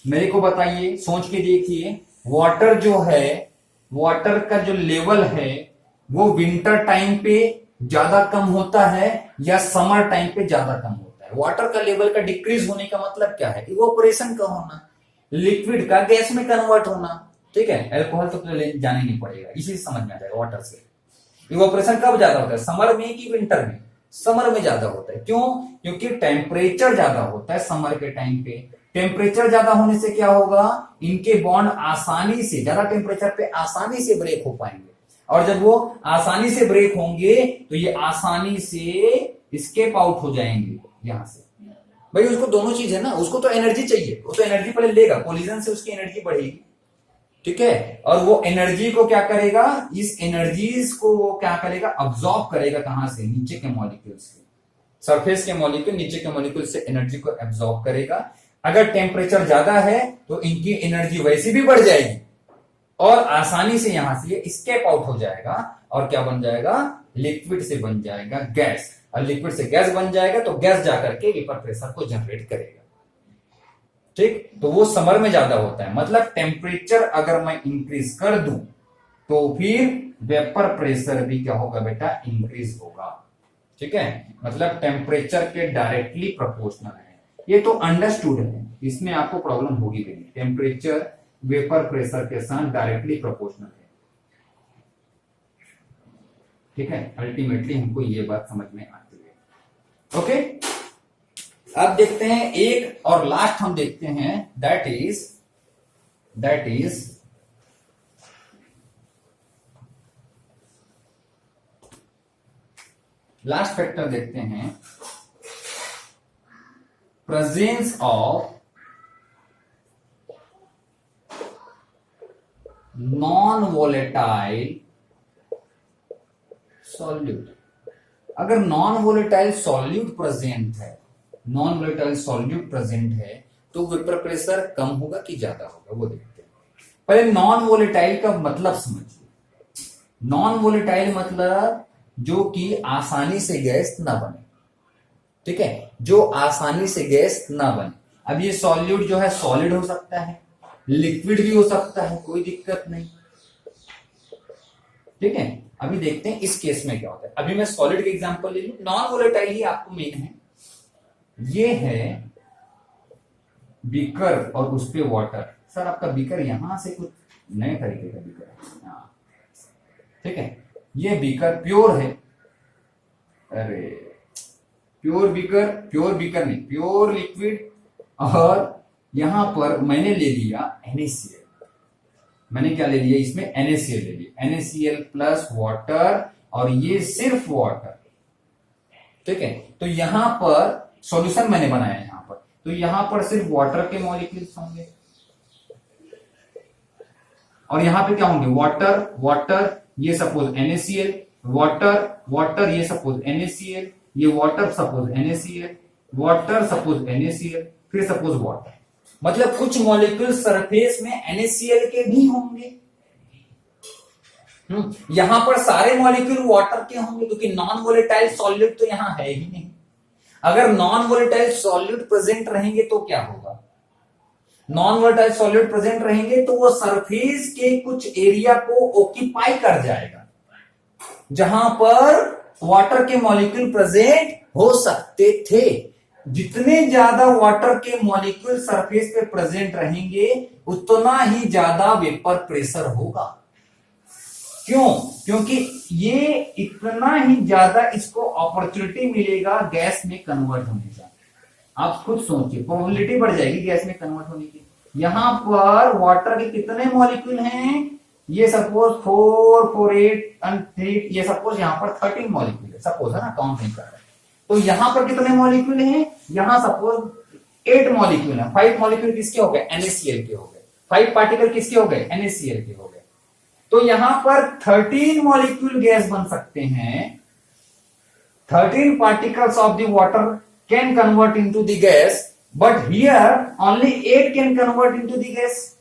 मेरे को बताइए, सोच के देखिए, वाटर जो है, वाटर का जो लेवल है वो विंटर टाइम पे ज्यादा कम होता है या समर टाइम पे ज्यादा कम होता है। वाटर का लेवल का डिक्रीज होने का मतलब क्या है, इवापोरेशन का होना, लिक्विड का गैस में कन्वर्ट होना, ठीक है। अल्कोहल तो जाने नहीं पड़ेगा, इसी से समझ में आ जाएगा वाटर से। इवापोरेशन कब ज्यादा होता है, समर में कि विंटर में? समर में ज्यादा होता है। क्यों? क्योंकि टेम्परेचर ज्यादा होता है समर के टाइम पे। टेम्परेचर ज्यादा होने से क्या होगा, इनके बॉन्ड आसानी से, ज्यादा टेम्परेचर पे आसानी से ब्रेक हो पाएंगे, और जब वो आसानी से ब्रेक होंगे तो ये आसानी से स्केप आउट हो जाएंगे यहां से। भाई उसको दोनों चीज है ना, उसको तो एनर्जी चाहिए, वो तो एनर्जी पहले लेगा, कोलिजन से उसकी एनर्जी बढ़ेगी, ठीक है। और वो एनर्जी को क्या करेगा, इस एनर्जीज को वो क्या करेगा, अब्सॉर्ब करेगा, कहां से, नीचे के मॉलिक्यूल्स से। सरफेस के मॉलिक्यूल नीचे के मॉलिक्यूल से एनर्जी को एब्सॉर्ब करेगा। अगर टेम्परेचर ज्यादा है तो इनकी एनर्जी वैसे भी बढ़ जाएगी और आसानी से यहां से ये स्केप आउट हो जाएगा और क्या बन जाएगा, लिक्विड से बन जाएगा गैस, और लिक्विड से गैस बन जाएगा तो गैस जाकर के वेपर प्रेशर को जनरेट करेगा, ठीक। तो वो समर में ज्यादा होता है, मतलब टेम्परेचर अगर मैं इंक्रीज कर दूं तो फिर वेपर प्रेशर भी क्या होगा बेटा, इंक्रीज होगा, ठीक है। मतलब टेम्परेचर के डायरेक्टली प्रोपोर्शनल है। ये तो अंडरस्टूड है, इसमें आपको प्रॉब्लम होगी भी नहीं। टेम्परेचर वेपर प्रेशर के साथ डायरेक्टली प्रोपोर्शनल है, ठीक है। अल्टीमेटली हमको ये बात समझ में आती है, ओके। अब देखते हैं एक और लास्ट हम देखते हैं, दैट इज लास्ट फैक्टर देखते हैं, presence of non volatile solute. अगर नॉन वोलेटाइल सॉल्यूट प्रेजेंट है तो वेपर प्रेशर कम होगा कि ज्यादा होगा, वो देखते हैं। पहले नॉन वोलेटाइल का मतलब समझिए। नॉन वोलेटाइल मतलब जो कि आसानी से गैस ना बने, ठीक है, जो आसानी से गैस ना बने। अब ये सॉल्यूट जो है सॉलिड हो सकता है, लिक्विड भी हो सकता है, कोई दिक्कत नहीं। ठीक है, अभी देखते हैं इस केस में क्या होता है। अभी मैं सॉलिड का एग्जांपल ले लूं, नॉन वोलेटाइल ही आपको मेन है। ये है बीकर और उस पे वाटर। सर आपका बीकर यहां से कुछ नए तरीके का बीकर है। ठीक है, ये बीकर प्योर है। अरे प्योर बीकर नहीं, प्योर लिक्विड। और यहां पर मैंने ले लिया NaCl। मैंने क्या ले लिया इसमें? NaCl ले लिया, NaCl प्लस वाटर, और ये सिर्फ वाटर। ठीक है, तो यहां पर सॉल्यूशन मैंने बनाया यहां पर, तो यहां पर सिर्फ वाटर के मॉलिक्यूल्स होंगे, और यहां पे क्या होंगे? वाटर वाटर, ये सपोज NaCl, वाटर वाटर, ये सपोज NaCl, ये water suppose NaCl, water suppose NaCl, फिर सपोज वाटर। मतलब कुछ मॉलिक्यूल सरफेस में NaCl के भी होंगे। यहां पर सारे मॉलिक्यूल वाटर के होंगे, क्योंकि नॉन वोलेटाइल सॉल्यूट तो यहां है ही नहीं। अगर नॉन वोलेटाइल सॉल्यूट प्रेजेंट रहेंगे तो क्या होगा? नॉन वोलेटाइल सॉल्यूट प्रेजेंट रहेंगे तो वो सरफेस के कुछ एरिया को ऑक्यूपाई कर जाएगा, जहां पर वाटर के मॉलिक्यूल प्रेजेंट हो सकते थे। जितने ज्यादा वाटर के मॉलिक्यूल सरफेस पे प्रेजेंट रहेंगे, उतना ही ज्यादा वेपर प्रेशर होगा। क्यों? क्योंकि ये इतना ही ज्यादा इसको अपॉर्चुनिटी मिलेगा गैस में कन्वर्ट होने का। आप खुद सोचिए, प्रोबेबिलिटी बढ़ जाएगी गैस में कन्वर्ट होने की। यहां पर वाटर के कितने मॉलिक्यूल हैं? ये सपोज 4, 4, 8 एंड 3, ये सपोज यहां पर 13 मॉलिक्यूल है, सपोज है ना, काउंट नहीं कर रहा है। तो यहां पर कितने मॉलिक्यूल हैं? यहां सपोज 8 मॉलिक्यूल हैं। 5 मॉलिक्यूल किसके हो गए? NaCl के हो गए। 5 पार्टिकल किसके हो गए? NaCl के हो गए। तो यहां पर 13 मॉलिक्यूल गैस बन सकते हैं। 13 particles of the water can convert into the gas, but here only 8 can convert into the gas.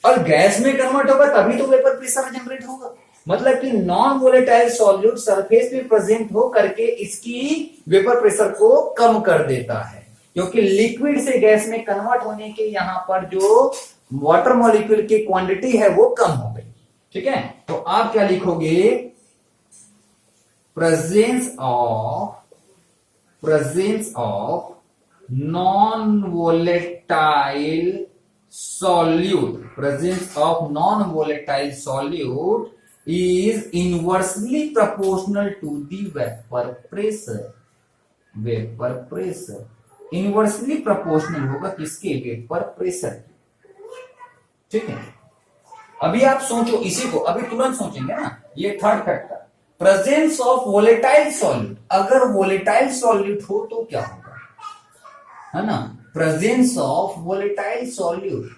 और गैस में कन्वर्ट होगा तभी तो वेपर प्रेशर जनरेट होगा। मतलब कि नॉन वोलेटाइल सॉल्यूट सरफेस पे प्रेजेंट हो करके इसकी वेपर प्रेशर को कम कर देता है, क्योंकि लिक्विड से गैस में कन्वर्ट होने के यहां पर जो वाटर मॉलिक्यूल की क्वांटिटी है वो कम हो गई। ठीक है, तो आप क्या लिखोगे? Presence of non volatile solute, presence of non-volatile solute is inversely proportional to the vapor pressure. Vapor pressure inversely proportional होगा किसके? वेपर प्रेशर के। ठीक है, अभी आप सोचो इसी को, अभी तुरंत सोचेंगे ना। ये third factor, presence of volatile solute. अगर वोलेटाइल सॉल्यूट हो तो क्या होगा, है ना? Presence of volatile solute,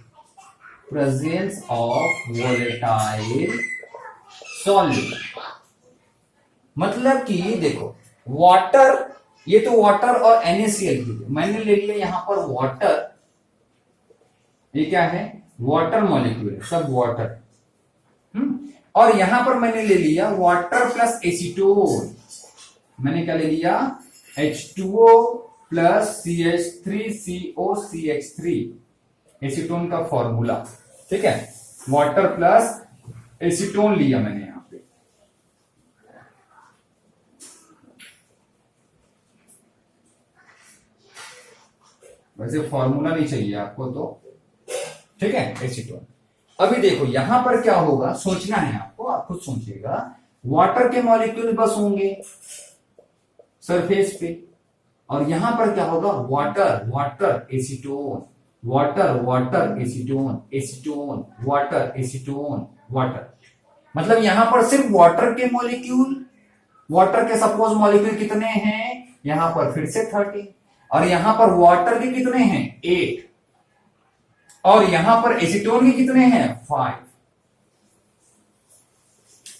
presence of volatile solute मतलब कि देखो वाटर, ये तो वाटर और NaCl की, मैंने ले लिया यहां पर वाटर। ये क्या है? वाटर मॉलिक्यूल है, सब वाटर। और यहां पर मैंने ले लिया वाटर प्लस एसीटोन। मैंने क्या ले लिया? H2O प्लस CH3COCH3, एसीटोन का फॉर्मूला। ठीक है, वाटर प्लस एसीटोन लिया मैंने यहां पे। वैसे फॉर्मूला नहीं चाहिए आपको तो, ठीक है, एसीटोन। अभी देखो यहां पर क्या होगा, सोचना है आपको, आप खुद सोचिएगा। वाटर के मॉलिक्यूल बस होंगे सरफेस पे, और यहां पर क्या होगा? Water water acetone, water water acetone, acetone water acetone water. मतलब यहां पर सिर्फ वाटर के मॉलिक्यूल, वाटर के सपोज मॉलिक्यूल कितने हैं? यहां पर फिर से 13, और यहां पर वाटर के कितने हैं? 8, और यहां पर एसीटोन के कितने हैं? 5।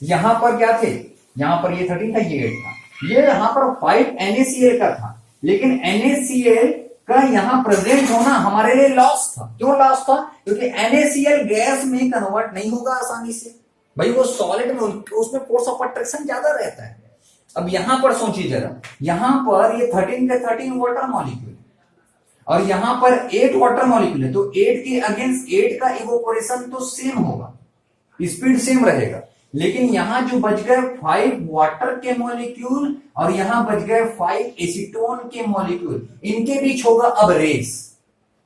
यहां पर क्या थे? यहां पर ये 13 था, ये 8 था। ये यहां पर 5 NaCl का था, लेकिन NaCl का यहां प्रेजेंट होना हमारे लिए लॉस था। क्यों लॉस था? क्योंकि NaCl गैस में कन्वर्ट नहीं होगा आसानी से, भाई वो सॉलिड में, उसमें फोर्स ऑफ अट्रैक्शन ज्यादा रहता है। अब यहां पर सोचिए जरा, यहां पर ये 13 के 13 वाटर मॉलिक्यूल, और यहां पर 8 वाटर मॉलिक्यूल है, तो 8 के अगेंस्ट 8 का इवोपोरेशन तो सेम होगा, स्पीड सेम रहेगा। लेकिन यहां जो बच गए 5 वाटर के मॉलिक्यूल और यहां बच गए 5 एसीटोन के मॉलिक्यूल, इनके बीच होगा अब रेस।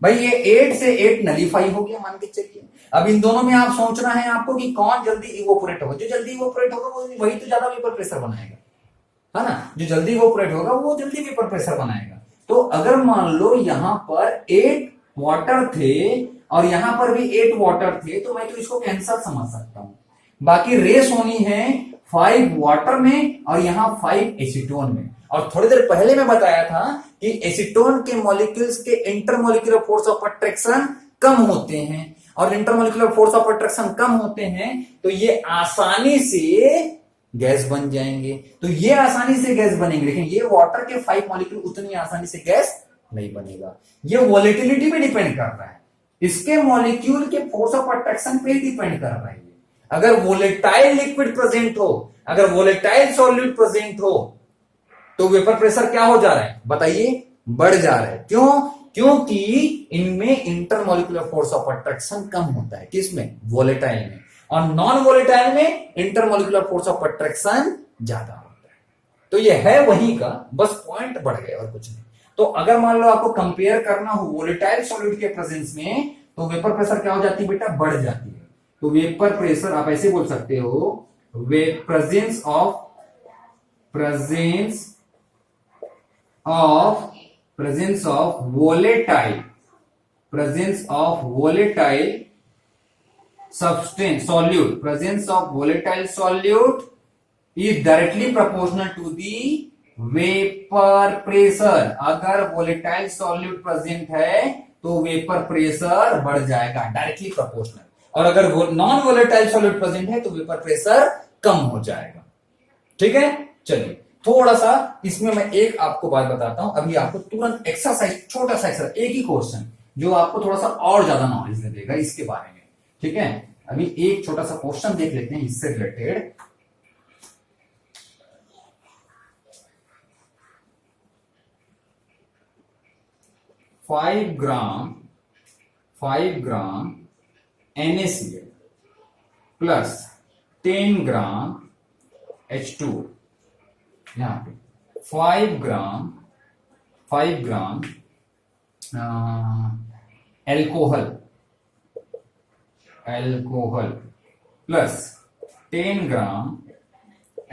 भाई ये 8 से 8 नलीफाई हो गया मान के चलिए। अब इन दोनों में आप सोचना है आपको कि कौन जल्दी इवोपोरेट होगा। जो जल्दी इवोपोरेट होगा वही तो ज्यादा वेपर प्रेशर बनाएगा, है ना। जो जल्दी इवोपोरेट होगा वो जल्दी वेपर प्रेशर बनाएगा। तो अगर मान लो यहां पर 8 वाटर थे और यहां पर भी 8 वाटर थे, तो मैं तो इसको कैंसर समझ सकता हूं। बाकी रेस होनी है 5 वाटर में और यहां 5 एसीटोन में। और थोड़ी देर पहले मैं बताया था कि एसीटोन के मॉलिक्यूल्स के इंटरमॉलिक्यूलर फोर्स ऑफ अट्रैक्शन कम होते हैं, और इंटरमॉलिक्यूलर फोर्स ऑफ अट्रैक्शन कम होते हैं तो ये आसानी से गैस बन जाएंगे। तो ये आसानी से गैस बनेंगे, लेकिन ये वाटर के 5 मॉलिक्यूल उतनी आसानी से गैस नहीं बनेगा। ये वोलेटिलिटी पे डिपेंड कर रहा है, इसके मॉलिक्यूल के फोर्स ऑफ अट्रैक्शन पे डिपेंड कर रहा है। अगर वोलेटाइल लिक्विड प्रेजेंट हो, अगर वोलेटाइल सॉल्यूट प्रेजेंट हो, तो वेपर प्रेशर क्या हो जा रहा है बताइए, बढ़ जा रहा है। क्यों? क्योंकि इनमें इंटरमॉलिक्यूलर फोर्स ऑफ अट्रैक्शन कम होता है। किसमें? वोलेटाइल में। और नॉन वोलेटाइल में इंटरमॉलिक्यूलर फोर्स ऑफ अट्रैक्शन ज्यादा होता है। तो ये है वहीं का, बस पॉइंट बढ़ गया और कुछ नहीं। तो अगर मान लो आपको कंपेयर करना हो वोलेटाइल सॉल्यूट के प्रेजेंस में, तो वेपर प्रेशर क्या हो जाती है बेटा? बढ़ जाती है। तो वेपर प्रेशर आप ऐसे बोल सकते हो, वे presence of volatile substance solute, presence of volatile solute is directly proportional to the vapor pressure। अगर volatile solute present है तो वेपर प्रेशर बढ़ जाएगा, डायरेक्टली प्रोपोर्शनल। और अगर नॉन वोलेटाइल सॉल्यूट प्रेजेंट है तो वेपर प्रेशर कम हो जाएगा। ठीक है, चलिए थोड़ा सा इसमें मैं एक आपको बात बताता हूं। अभी आपको तुरंत एक्सरसाइज, छोटा सा एक्सरसाइज, एक ही क्वेश्चन जो आपको थोड़ा सा और ज्यादा नॉलेज दे देगा इसके बारे में। ठीक है, अभी एक छोटा सा क्वेश्चन देख लेते हैं इससे related. Five gram NaCl plus 10 ग्राम H2, यहां पे 5 ग्राम एल्कोहल प्लस 10 ग्राम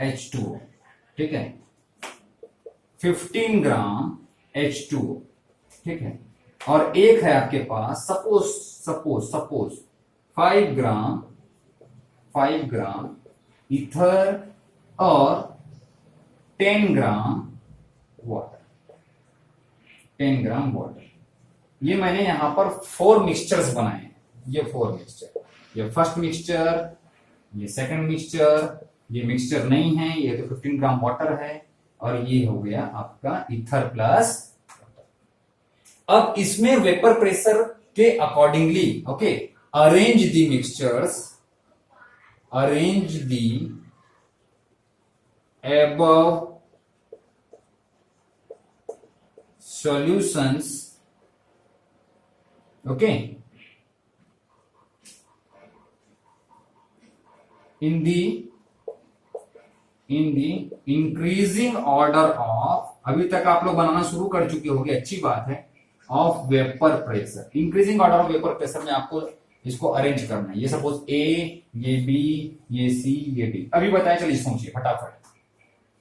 H2, ठीक है, 15 ग्राम H2, ठीक है, और एक है आपके पास सपोज 5 ग्राम ईथर और 10 ग्राम वाटर। ये मैंने यहां पर 4 मिक्सचर्स बनाए हैं। ये 4 मिक्सचर, ये फर्स्ट मिक्सचर, ये सेकंड मिक्सचर, ये मिक्सचर नहीं है, ये तो 15 ग्राम वाटर है, और ये हो गया आपका ईथर प्लस। अब इसमें वेपर प्रेशर के accordingly okay arrange the mixtures, arrange the above solutions, okay, in the increasing order of, अभी तक आप लोग बनाना शुरू कर चुके होंगे, अच्छी बात है, of vapour pressure. Increasing order of vapour pressure में आपको इसको अरेंज करना है। ये सपोज A, ये B, ये C, ये D। अभी बताया, चलिए सोचिए फटाफट।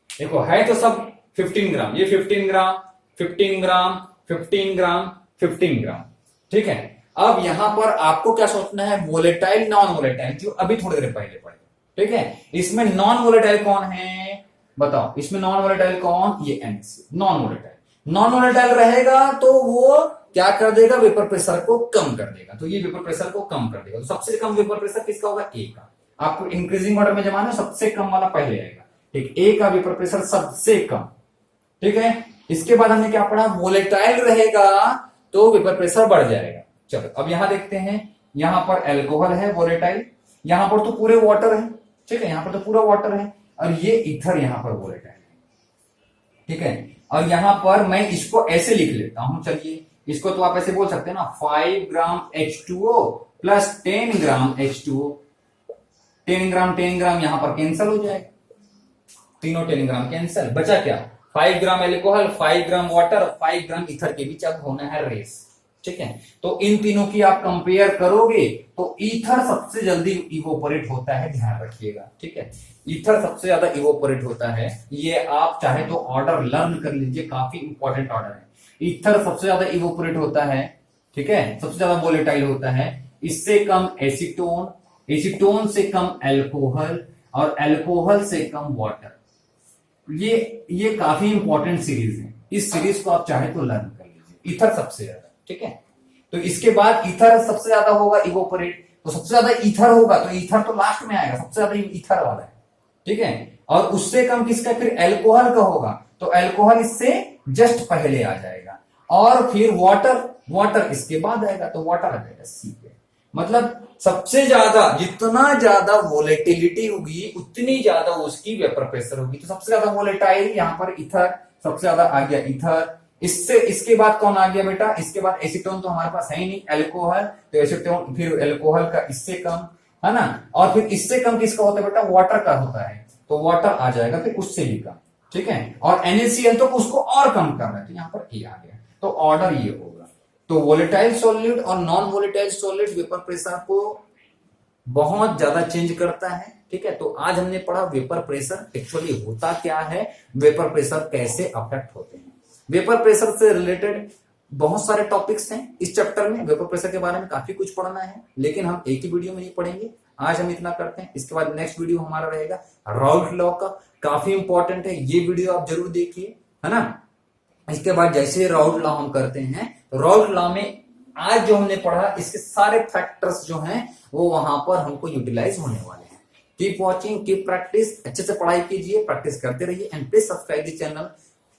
देखो है तो सब 15 ग्राम, ये 15 ग्राम, 15 ग्राम, 15 ग्राम, 15 ग्राम, ठीक है। अब यहां पर आपको क्या सोचना है, वोलेटाइल नॉन वोलेटाइल, जो अभी थोड़ी देर पहले पढ़े, ठीक है। इसमें नॉन वोलेटाइल कौन है बताओ, इसमें नॉन वोलेटाइल कौन, ये NaCl non volatile. Non volatile रहेगा तो वो क्या कर देगा, वेपर प्रेशर को कम कर देगा। तो ये वेपर प्रेशर को कम कर देगा। तो सबसे कम वेपर प्रेशर किसका होगा, A का। आपको इंक्रीजिंग ऑर्डर में जमाना, सबसे कम वाला पहले आएगा, ठीक। A का वेपर प्रेशर सबसे कम, ठीक है। इसके बाद हमने क्या पढ़ा, वोलेटाइल रहेगा तो वेपर प्रेशर बढ़ जाएगा। चलो अब यहां देखते हैं, यहां पर एल्कोहल है वोलेटाइल, यहां पर तो पूरे वाटर है, ठीक है, यहां पर तो पूरा वाटर है, और ये ईथर यहां पर वोलेटाइल है, ठीक है। और यहां पर मैं इसको ऐसे लिख लेता हूं, चलिए इसको तो आप ऐसे बोल सकते हैं ना, 5 ग्राम H2O प्लस 10 ग्राम H2O। 10 ग्राम यहां पर कैंसिल हो जाएगा, तीनों 10 ग्राम कैंसिल, बचा क्या, 5 ग्राम एल्कोहल, 5 ग्राम वाटर, 5 ग्राम ईथर के बीच अब होना है रेस। ठीक है, तो इन तीनों की आप कंपेयर करोगे तो ईथर सबसे जल्दी इवोपरेट होता है, ध्यान रखिएगा। ठीक है, ईथर सबसे ज्यादा इवोपरेट होता है, ये आप चाहे तो ऑर्डर लर्न कर लीजिए, काफी इंपॉर्टेंट ऑर्डर है। ईथर सबसे ज्यादा इवोपरेट होता है, ठीक है, सबसे ज्यादा वोलेटाइल होता है, इससे कम एसीटोन, एसीटोन से कम अल्कोहल, और अल्कोहल से कम वाटर। ये काफी इंपॉर्टेंट सीरीज है, इस सीरीज को आप चाहे तो लर्न कर लीजिए। ईथर सबसे ज्यादा, ठीक है, तो इसके बाद ईथर सबसे ज्यादा होगा इवोपरेट, तो सबसे ज्यादा ईथर होगा तो ईथर तो लास्ट में आएगा, सबसे ज्यादा ईथर वाला है। ठीक है, और उससे कम किसका, फिर अल्कोहल का होगा, तो अल्कोहल इससे जस्ट पहले आ जाएगा, और फिर वाटर इसके बाद आएगा, तो वाटर आ जाएगा सी पे। मतलब सबसे ज्यादा, जितना ज्यादा वोलेटिलिटी होगी उतनी ज्यादा उसकी वेपर प्रेशर होगी। तो सबसे ज्यादा वोलेटाइल यहां पर ईथर, सबसे ज्यादा आ गया ईथर। इसके बाद कौन आ गया बेटा, इसके बाद एसीटोन तो हमारे पास है ही नहीं, अल्कोहल, तो एसीटोन, फिर अल्कोहल का इससे कम, है ना, और फिर इससे कम किसका होता है बेटा, वाटर का होता है, तो वाटर आ जाएगा फिर उससे भी कम। ठीक है, और NaCl तो उसको और कम कर रहा है, तो यहां पर ए आ गया, तो ऑर्डर ये होगा। तो वोलेटाइल सॉलिड और non volatile solid vapour pressure को बहुत ज्यादा चेंज करता है। ठीक है, तो आज हमने पढ़ा वेपर प्रेशर एक्चुअली होता क्या है, वेपर प्रेशर कैसे अफेक्ट होते हैं। वेपर प्रेशर से रिलेटेड बहुत सारे टॉपिक्स हैं इस चैप्टर में, वेपर प्रेशर के बारे में काफी कुछ पढ़ना है, लेकिन हम एक ही वीडियो में नहीं पढ़ेंगे। आज हम इतना करते हैं, इसके बाद नेक्स्ट वीडियो हमारा रहेगा राउल्ट लॉ का, काफी इंपॉर्टेंट है, ये वीडियो आप जरूर देखिए, है ना। इसके बाद जैसे राउल्ट लॉ हम करते हैं, तो राउल्ट लॉ में आज जो हमने पढ़ा इसके सारे फैक्टर्स जो हैं वो वहां पर हमको यूटिलाइज होने वाले हैं। कीप वॉचिंग, कीप प्रैक्टिस, अच्छे से पढ़ाई कीजिए, प्रैक्टिस करते रहिए, and please subscribe the channel,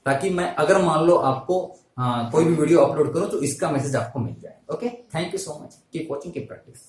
ताकि मैं अगर मान लो आपको कोई भी वीडियो अपलोड करूं तो इसका मैसेज आपको मिल जाए। Okay, thank you so much, keep watching, keep practice.